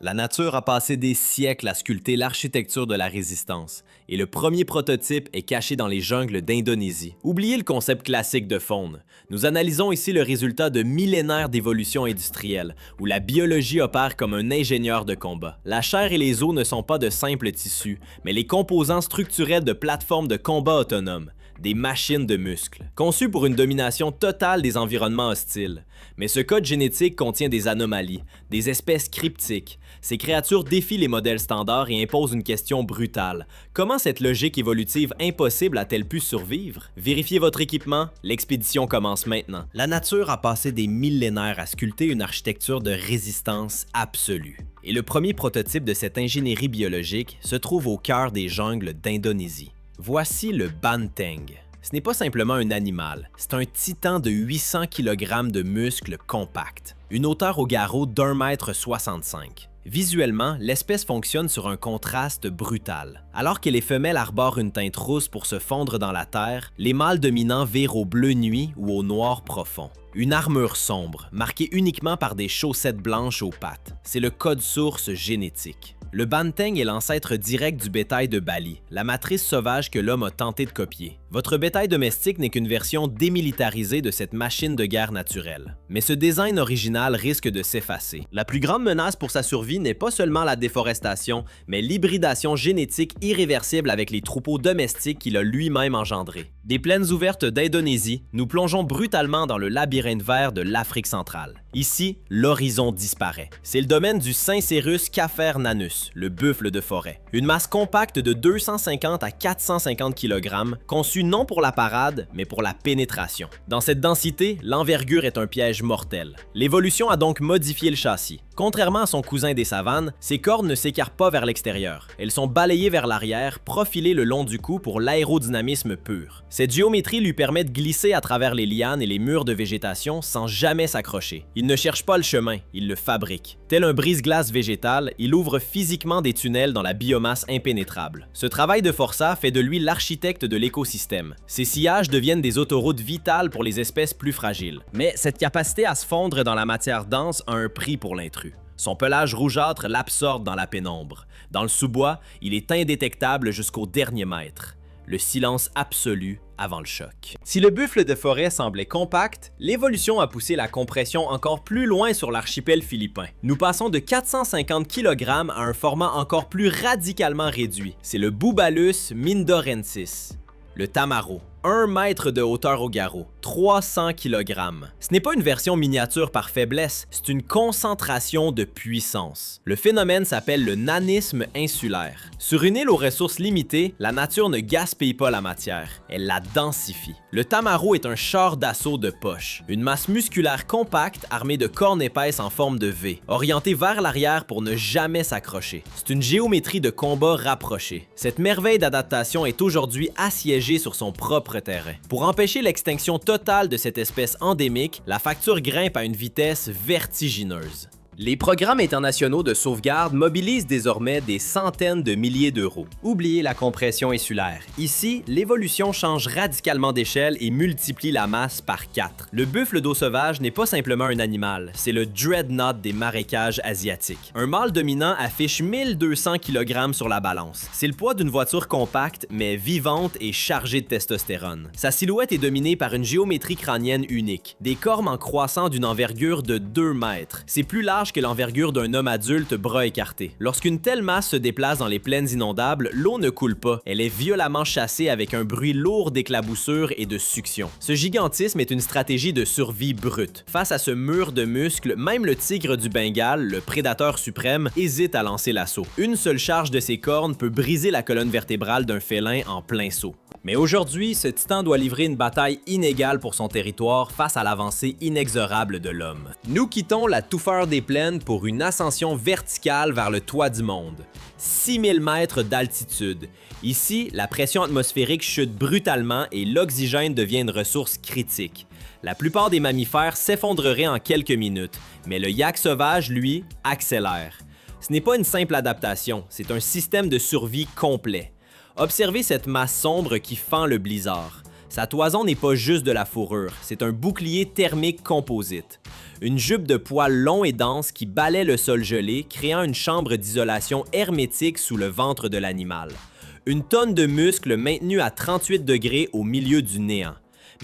La nature a passé des siècles à sculpter l'architecture de la résistance, et le premier prototype est caché dans les jungles d'Indonésie. Oubliez le concept classique de faune. Nous analysons ici le résultat de millénaires d'évolution industrielle, où la biologie opère comme un ingénieur de combat. La chair et les os ne sont pas de simples tissus, mais les composants structurels de plateformes de combat autonomes, des machines de muscles, conçues pour une domination totale des environnements hostiles. Mais ce code génétique contient des anomalies, des espèces cryptiques. Ces créatures défient les modèles standards et imposent une question brutale. Comment cette logique évolutive impossible a-t-elle pu survivre? Vérifiez votre équipement, l'expédition commence maintenant. La nature a passé des millénaires à sculpter une architecture de résistance absolue. Et le premier prototype de cette ingénierie biologique se trouve au cœur des jungles d'Indonésie. Voici le banteng. Ce n'est pas simplement un animal, c'est un titan de 800 kg de muscles compacts, une hauteur au garrot d'1,65 m. Visuellement, l'espèce fonctionne sur un contraste brutal. Alors que les femelles arborent une teinte rousse pour se fondre dans la terre, les mâles dominants virent au bleu nuit ou au noir profond. Une armure sombre, marquée uniquement par des chaussettes blanches aux pattes. C'est le code source génétique. Le banteng est l'ancêtre direct du bétail de Bali, la matrice sauvage que l'homme a tenté de copier. Votre bétail domestique n'est qu'une version démilitarisée de cette machine de guerre naturelle. Mais ce design original risque de s'effacer. La plus grande menace pour sa survie n'est pas seulement la déforestation, mais l'hybridation génétique irréversible avec les troupeaux domestiques qu'il a lui-même engendrés. Des plaines ouvertes d'Indonésie, nous plongeons brutalement dans le labyrinthe vert de l'Afrique centrale. Ici, l'horizon disparaît. C'est le domaine du Syncerus cafernanus, le buffle de forêt. Une masse compacte de 250 à 450 kg, conçue non pour la parade, mais pour la pénétration. Dans cette densité, l'envergure est un piège mortel. L'évolution a donc modifié le châssis. Contrairement à son cousin des savanes, ses cornes ne s'écartent pas vers l'extérieur. Elles sont balayées vers l'arrière, profilées le long du cou pour l'aérodynamisme pur. Cette géométrie lui permet de glisser à travers les lianes et les murs de végétation sans jamais s'accrocher. Il ne cherche pas le chemin, il le fabrique. Tel un brise-glace végétal, il ouvre physiquement des tunnels dans la biomasse impénétrable. Ce travail de forçat fait de lui l'architecte de l'écosystème. Ses sillages deviennent des autoroutes vitales pour les espèces plus fragiles. Mais cette capacité à se fondre dans la matière dense a un prix pour l'intrus. Son pelage rougeâtre l'absorbe dans la pénombre. Dans le sous-bois, il est indétectable jusqu'au dernier mètre. Le silence absolu avant le choc. Si le buffle de forêt semblait compact, l'évolution a poussé la compression encore plus loin sur l'archipel philippin. Nous passons de 450 kg à un format encore plus radicalement réduit. C'est le Bubalus mindorensis. Le tamaro, 1 mètre de hauteur au garrot, 300 kg. Ce n'est pas une version miniature par faiblesse, c'est une concentration de puissance. Le phénomène s'appelle le nanisme insulaire. Sur une île aux ressources limitées, la nature ne gaspille pas la matière, elle la densifie. Le tamaro est un char d'assaut de poche, une masse musculaire compacte armée de cornes épaisses en forme de V, orientée vers l'arrière pour ne jamais s'accrocher. C'est une géométrie de combat rapprochée. Cette merveille d'adaptation est aujourd'hui assiégée sur son propre terrain. Pour empêcher l'extinction totale de cette espèce endémique, la facture grimpe à une vitesse vertigineuse. Les programmes internationaux de sauvegarde mobilisent désormais des centaines de milliers d'euros. Oubliez la compression insulaire. Ici, l'évolution change radicalement d'échelle et multiplie la masse par 4. Le buffle d'eau sauvage n'est pas simplement un animal, c'est le dreadnought des marécages asiatiques. Un mâle dominant affiche 1200 kg sur la balance. C'est le poids d'une voiture compacte, mais vivante et chargée de testostérone. Sa silhouette est dominée par une géométrie crânienne unique, des cornes en croissant d'une envergure de 2 mètres. C'est plus large que l'envergure d'un homme adulte bras écartés. Lorsqu'une telle masse se déplace dans les plaines inondables, l'eau ne coule pas, elle est violemment chassée avec un bruit lourd d'éclaboussure et de succion. Ce gigantisme est une stratégie de survie brute. Face à ce mur de muscles, même le tigre du Bengale, le prédateur suprême, hésite à lancer l'assaut. Une seule charge de ses cornes peut briser la colonne vertébrale d'un félin en plein saut. Mais aujourd'hui, ce titan doit livrer une bataille inégale pour son territoire face à l'avancée inexorable de l'homme. Nous quittons la touffeur des plaines pour une ascension verticale vers le toit du monde. 6000 mètres d'altitude. Ici, la pression atmosphérique chute brutalement et l'oxygène devient une ressource critique. La plupart des mammifères s'effondreraient en quelques minutes, mais le yak sauvage, lui, accélère. Ce n'est pas une simple adaptation, c'est un système de survie complet. Observez cette masse sombre qui fend le blizzard. Sa toison n'est pas juste de la fourrure, c'est un bouclier thermique composite. Une jupe de poils longs et denses qui balaie le sol gelé, créant une chambre d'isolation hermétique sous le ventre de l'animal. Une tonne de muscles maintenus à 38 degrés au milieu du néant.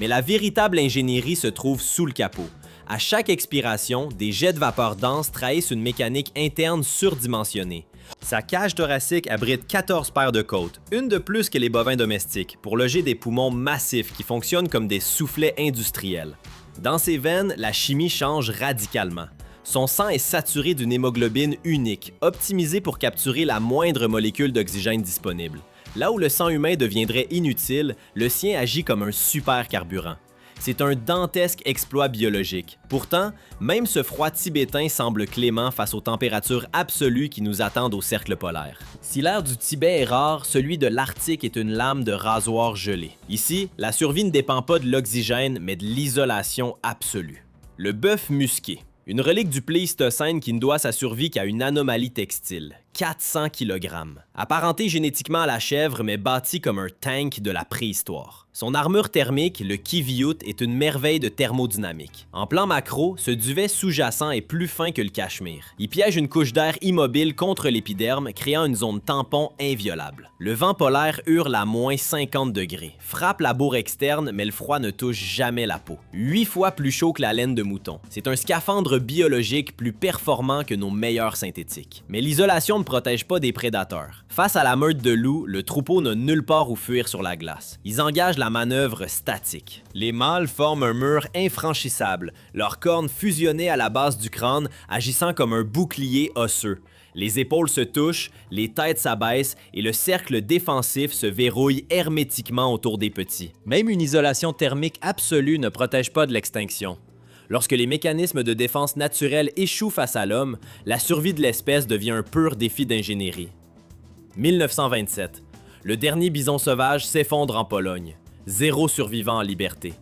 Mais la véritable ingénierie se trouve sous le capot. À chaque expiration, des jets de vapeur dense trahissent une mécanique interne surdimensionnée. Sa cage thoracique abrite 14 paires de côtes, une de plus que les bovins domestiques, pour loger des poumons massifs qui fonctionnent comme des soufflets industriels. Dans ses veines, la chimie change radicalement. Son sang est saturé d'une hémoglobine unique, optimisée pour capturer la moindre molécule d'oxygène disponible. Là où le sang humain deviendrait inutile, le sien agit comme un super carburant. C'est un dantesque exploit biologique. Pourtant, même ce froid tibétain semble clément face aux températures absolues qui nous attendent au cercle polaire. Si l'air du Tibet est rare, celui de l'Arctique est une lame de rasoir gelée. Ici, la survie ne dépend pas de l'oxygène, mais de l'isolation absolue. Le bœuf musqué. Une relique du Pléistocène qui ne doit sa survie qu'à une anomalie textile. 400 kg. Apparenté génétiquement à la chèvre, mais bâti comme un tank de la préhistoire. Son armure thermique, le Kiviut, est une merveille de thermodynamique. En plan macro, ce duvet sous-jacent est plus fin que le cachemire. Il piège une couche d'air immobile contre l'épiderme, créant une zone tampon inviolable. Le vent polaire hurle à moins 50 degrés, frappe la bourre externe, mais le froid ne touche jamais la peau. 8 fois plus chaud que la laine de mouton. C'est un scaphandre biologique plus performant que nos meilleurs synthétiques. Mais l'isolation ne protège pas des prédateurs. Face à la meute de loups, le troupeau n'a nulle part où fuir sur la glace. Ils engagent la manœuvre statique. Les mâles forment un mur infranchissable, leurs cornes fusionnées à la base du crâne agissant comme un bouclier osseux. Les épaules se touchent, les têtes s'abaissent et le cercle défensif se verrouille hermétiquement autour des petits. Même une isolation thermique absolue ne protège pas de l'extinction. Lorsque les mécanismes de défense naturelle échouent face à l'homme, la survie de l'espèce devient un pur défi d'ingénierie. 1927. Le dernier bison sauvage s'effondre en Pologne. 0 survivant en liberté.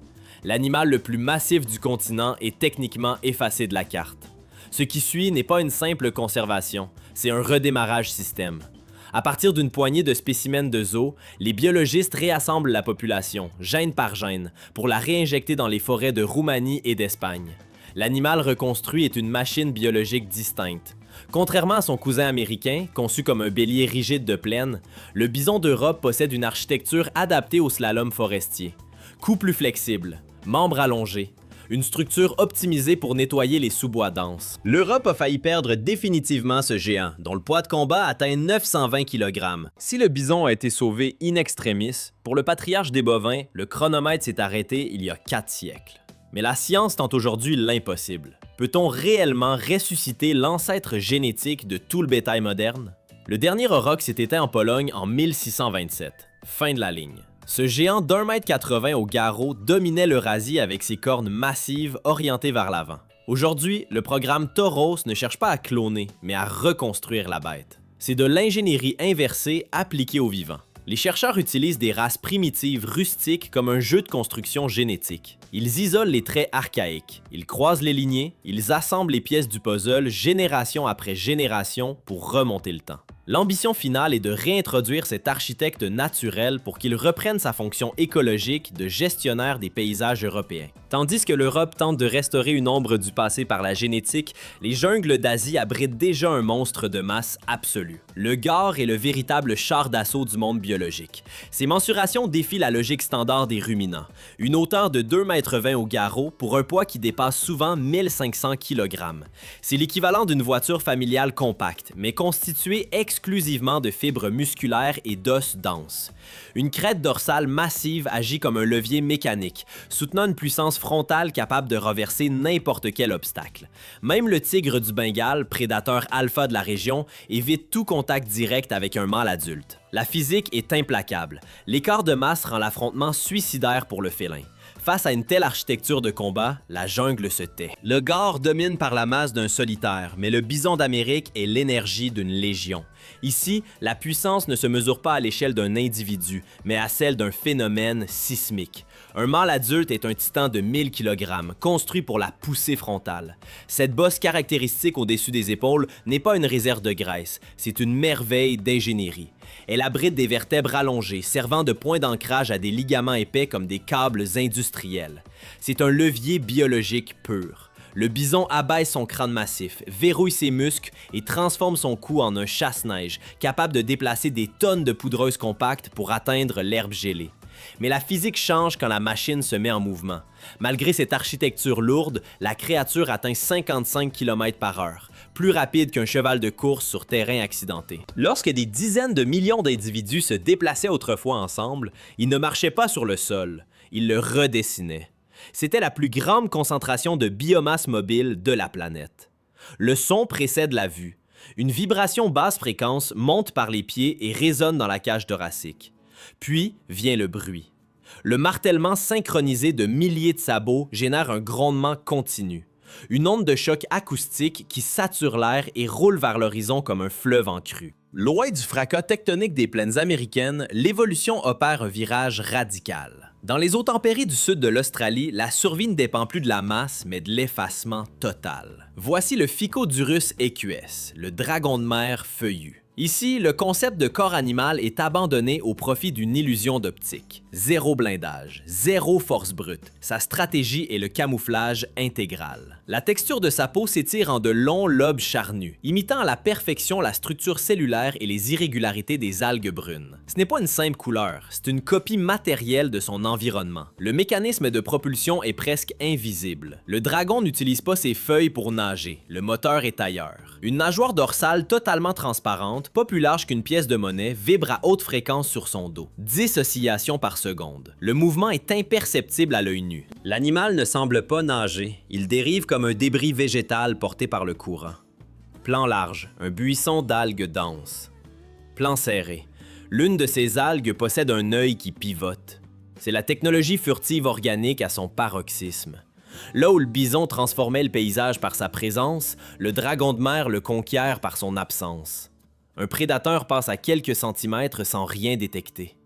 L'animal le plus massif du continent est techniquement effacé de la carte. Ce qui suit n'est pas une simple conservation, c'est un redémarrage système. À partir d'une poignée de spécimens de zoo, les biologistes réassemblent la population, gène par gène, pour la réinjecter dans les forêts de Roumanie et d'Espagne. L'animal reconstruit est une machine biologique distincte. Contrairement à son cousin américain, conçu comme un bélier rigide de plaine, le bison d'Europe possède une architecture adaptée au slalom forestier. Cou plus flexible, membres allongés, une structure optimisée pour nettoyer les sous-bois denses. L'Europe a failli perdre définitivement ce géant, dont le poids de combat atteint 920 kg. Si le bison a été sauvé in extremis, pour le patriarche des bovins, le chronomètre s'est arrêté il y a 4 siècles. Mais la science tente aujourd'hui l'impossible. Peut-on réellement ressusciter l'ancêtre génétique de tout le bétail moderne? Le dernier auroch s'est éteint en Pologne en 1627. Fin de la ligne. Ce géant d'1,80 m au garrot dominait l'Eurasie avec ses cornes massives orientées vers l'avant. Aujourd'hui, le programme Tauros ne cherche pas à cloner, mais à reconstruire la bête. C'est de l'ingénierie inversée appliquée au vivant. Les chercheurs utilisent des races primitives rustiques comme un jeu de construction génétique. Ils isolent les traits archaïques, ils croisent les lignées, ils assemblent les pièces du puzzle génération après génération pour remonter le temps. L'ambition finale est de réintroduire cet architecte naturel pour qu'il reprenne sa fonction écologique de gestionnaire des paysages européens. Tandis que l'Europe tente de restaurer une ombre du passé par la génétique, les jungles d'Asie abritent déjà un monstre de masse absolue. Le gare est le véritable char d'assaut du monde biologique. Ses mensurations défient la logique standard des ruminants. Une hauteur de 2,20 m au garrot pour un poids qui dépasse souvent 1500 kg. C'est l'équivalent d'une voiture familiale compacte, mais constituée exclusivement de fibres musculaires et d'os denses. Une crête dorsale massive agit comme un levier mécanique, soutenant une puissance frontale capable de renverser n'importe quel obstacle. Même le tigre du Bengale, prédateur alpha de la région, évite tout contact direct avec un mâle adulte. La physique est implacable. L'écart de masse rend l'affrontement suicidaire pour le félin. Face à une telle architecture de combat, la jungle se tait. Le gare domine par la masse d'un solitaire, mais le bison d'Amérique est l'énergie d'une légion. Ici, la puissance ne se mesure pas à l'échelle d'un individu, mais à celle d'un phénomène sismique. Un mâle adulte est un titan de 1000 kg, construit pour la poussée frontale. Cette bosse caractéristique au-dessus des épaules n'est pas une réserve de graisse, c'est une merveille d'ingénierie. Elle abrite des vertèbres allongées, servant de point d'ancrage à des ligaments épais comme des câbles industriels. C'est un levier biologique pur. Le bison abaisse son crâne massif, verrouille ses muscles et transforme son cou en un chasse-neige, capable de déplacer des tonnes de poudreuse compacte pour atteindre l'herbe gelée. Mais la physique change quand la machine se met en mouvement. Malgré cette architecture lourde, la créature atteint 55 km/h, plus rapide qu'un cheval de course sur terrain accidenté. Lorsque des dizaines de millions d'individus se déplaçaient autrefois ensemble, ils ne marchaient pas sur le sol, ils le redessinaient. C'était la plus grande concentration de biomasse mobile de la planète. Le son précède la vue. Une vibration basse fréquence monte par les pieds et résonne dans la cage thoracique. Puis vient le bruit. Le martèlement synchronisé de milliers de sabots génère un grondement continu. Une onde de choc acoustique qui sature l'air et roule vers l'horizon comme un fleuve en crue. Loin du fracas tectonique des plaines américaines, l'évolution opère un virage radical. Dans les eaux tempérées du sud de l'Australie, la survie ne dépend plus de la masse, mais de l'effacement total. Voici le Phycodurus equus, le dragon de mer feuillu. Ici, le concept de corps animal est abandonné au profit d'une illusion d'optique. Zéro blindage, zéro force brute. Sa stratégie est le camouflage intégral. La texture de sa peau s'étire en de longs lobes charnus, imitant à la perfection la structure cellulaire et les irrégularités des algues brunes. Ce n'est pas une simple couleur, c'est une copie matérielle de son environnement. Le mécanisme de propulsion est presque invisible. Le dragon n'utilise pas ses feuilles pour nager, le moteur est ailleurs. Une nageoire dorsale totalement transparente, pas plus large qu'une pièce de monnaie, vibre à haute fréquence sur son dos. 10 oscillations par seconde. Le mouvement est imperceptible à l'œil nu. L'animal ne semble pas nager, il dérive comme un débris végétal porté par le courant. Plan large, un buisson d'algues denses. Plan serré. L'une de ces algues possède un œil qui pivote. C'est la technologie furtive organique à son paroxysme. Là où le bison transformait le paysage par sa présence, le dragon de mer le conquiert par son absence. Un prédateur passe à quelques centimètres sans rien détecter.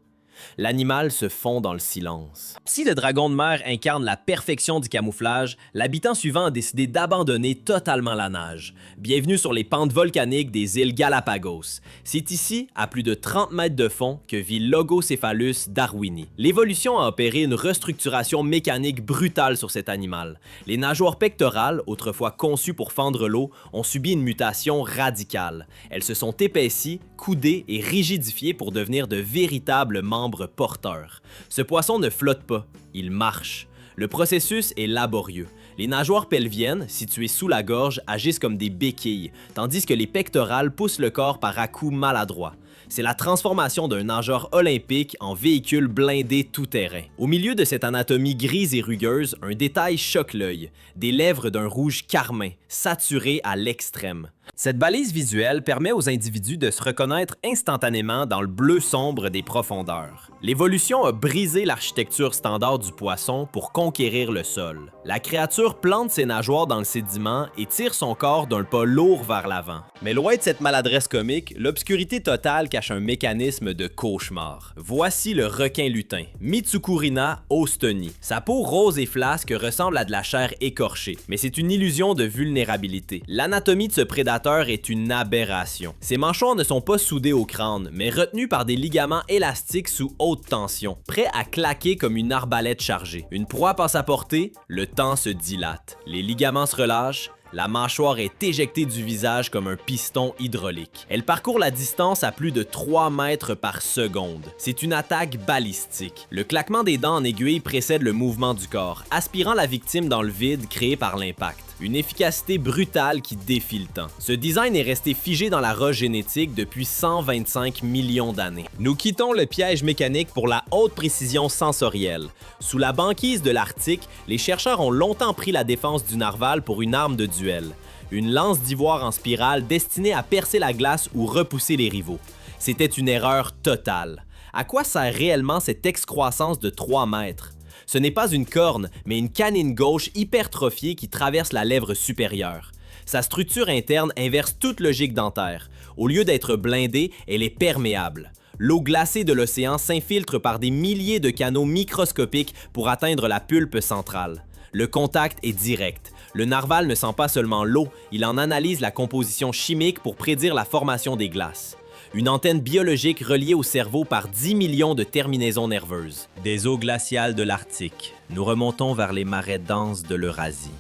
L'animal se fond dans le silence. Si le dragon de mer incarne la perfection du camouflage, l'habitant suivant a décidé d'abandonner totalement la nage. Bienvenue sur les pentes volcaniques des îles Galapagos. C'est ici, à plus de 30 mètres de fond, que vit Logocéphalus darwini. L'évolution a opéré une restructuration mécanique brutale sur cet animal. Les nageoires pectorales, autrefois conçues pour fendre l'eau, ont subi une mutation radicale. Elles se sont épaissies, coudées et rigidifiées pour devenir de véritables membres porteurs. Ce poisson ne flotte pas, il marche. Le processus est laborieux. Les nageoires pelviennes, situées sous la gorge, agissent comme des béquilles, tandis que les pectorales poussent le corps par à-coups maladroits. C'est la transformation d'un nageur olympique en véhicule blindé tout-terrain. Au milieu de cette anatomie grise et rugueuse, un détail choque l'œil, des lèvres d'un rouge carmin, saturé à l'extrême. Cette balise visuelle permet aux individus de se reconnaître instantanément dans le bleu sombre des profondeurs. L'évolution a brisé l'architecture standard du poisson pour conquérir le sol. La créature plante ses nageoires dans le sédiment et tire son corps d'un pas lourd vers l'avant. Mais loin de cette maladresse comique, l'obscurité totale cache un mécanisme de cauchemar. Voici le requin lutin, Mitsukurina austoni. Sa peau rose et flasque ressemble à de la chair écorchée, mais c'est une illusion de vulnérabilité. L'anatomie de ce prédateur est une aberration. Ses mâchoires ne sont pas soudées au crâne, mais retenues par des ligaments élastiques sous haute tension, prêts à claquer comme une arbalète chargée. Une proie passe à portée, le temps se dilate. Les ligaments se relâchent, la mâchoire est éjectée du visage comme un piston hydraulique. Elle parcourt la distance à plus de 3 mètres par seconde. C'est une attaque balistique. Le claquement des dents en aiguille précède le mouvement du corps, aspirant la victime dans le vide créé par l'impact. Une efficacité brutale qui défie le temps. Ce design est resté figé dans la roche génétique depuis 125 millions d'années. Nous quittons le piège mécanique pour la haute précision sensorielle. Sous la banquise de l'Arctique, les chercheurs ont longtemps pris la défense du narval pour une arme de duel. Une lance d'ivoire en spirale destinée à percer la glace ou repousser les rivaux. C'était une erreur totale. À quoi sert réellement cette excroissance de 3 mètres? Ce n'est pas une corne, mais une canine gauche hypertrophiée qui traverse la lèvre supérieure. Sa structure interne inverse toute logique dentaire. Au lieu d'être blindée, elle est perméable. L'eau glacée de l'océan s'infiltre par des milliers de canaux microscopiques pour atteindre la pulpe centrale. Le contact est direct. Le narval ne sent pas seulement l'eau, il en analyse la composition chimique pour prédire la formation des glaces. une antenne biologique reliée au cerveau par 10 millions de terminaisons nerveuses. Des eaux glaciales de l'Arctique, nous remontons vers les marais denses de l'Eurasie.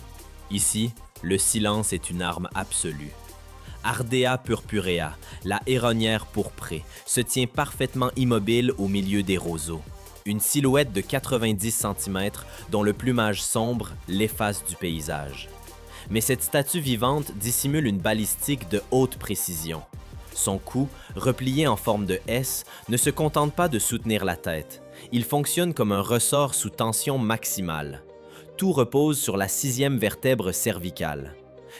Ici, le silence est une arme absolue. Ardea purpurea, la héronnière pourprée, se tient parfaitement immobile au milieu des roseaux. Une silhouette de 90 cm dont le plumage sombre l'efface du paysage. Mais cette statue vivante dissimule une balistique de haute précision. Son cou, replié en forme de S, ne se contente pas de soutenir la tête. Il fonctionne comme un ressort sous tension maximale. Tout repose sur la 6e vertèbre cervicale.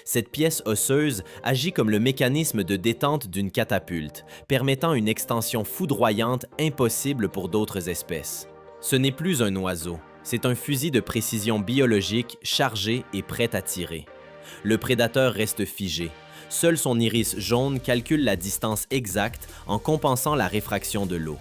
Cette pièce osseuse agit comme le mécanisme de détente d'une catapulte, permettant une extension foudroyante impossible pour d'autres espèces. Ce n'est plus un oiseau, c'est un fusil de précision biologique chargé et prêt à tirer. Le prédateur reste figé. Seul son iris jaune calcule la distance exacte en compensant la réfraction de l'eau.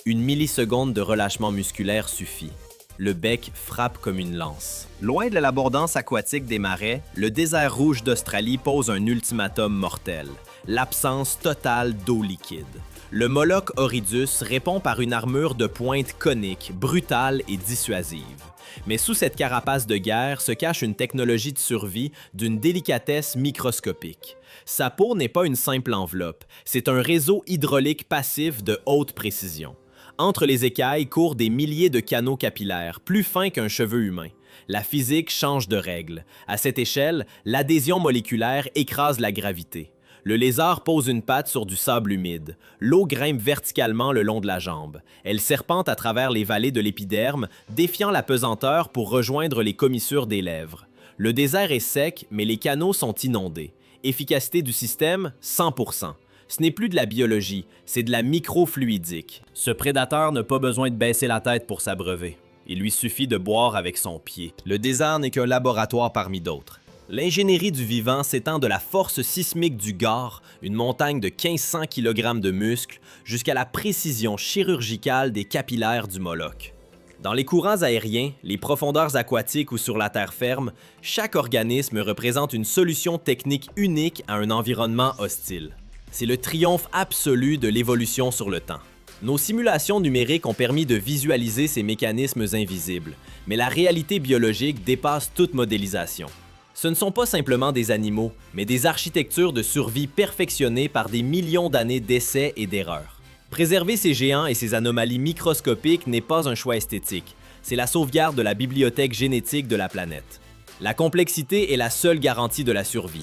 Une milliseconde de relâchement musculaire suffit. Le bec frappe comme une lance. Loin de l'abondance aquatique des marais, le désert rouge d'Australie pose un ultimatum mortel, l'absence totale d'eau liquide. Le Moloch Horridus répond par une armure de pointe conique, brutale et dissuasive. Mais sous cette carapace de guerre se cache une technologie de survie d'une délicatesse microscopique. Sa peau n'est pas une simple enveloppe, c'est un réseau hydraulique passif de haute précision. Entre les écailles courent des milliers de canaux capillaires, plus fins qu'un cheveu humain. La physique change de règle. À cette échelle, l'adhésion moléculaire écrase la gravité. Le lézard pose une patte sur du sable humide. L'eau grimpe verticalement le long de la jambe. Elle serpente à travers les vallées de l'épiderme, défiant la pesanteur pour rejoindre les commissures des lèvres. Le désert est sec, mais les canaux sont inondés. Efficacité du système, 100%. Ce n'est plus de la biologie, c'est de la microfluidique. Ce prédateur n'a pas besoin de baisser la tête pour s'abreuver. Il lui suffit de boire avec son pied. Le désert n'est qu'un laboratoire parmi d'autres. L'ingénierie du vivant s'étend de la force sismique du Gard, une montagne de 1500 kg de muscles, jusqu'à la précision chirurgicale des capillaires du Moloch. Dans les courants aériens, les profondeurs aquatiques ou sur la terre ferme, chaque organisme représente une solution technique unique à un environnement hostile. C'est le triomphe absolu de l'évolution sur le temps. Nos simulations numériques ont permis de visualiser ces mécanismes invisibles, mais la réalité biologique dépasse toute modélisation. Ce ne sont pas simplement des animaux, mais des architectures de survie perfectionnées par des millions d'années d'essais et d'erreurs. Préserver ces géants et ces anomalies microscopiques n'est pas un choix esthétique, c'est la sauvegarde de la bibliothèque génétique de la planète. La complexité est la seule garantie de la survie.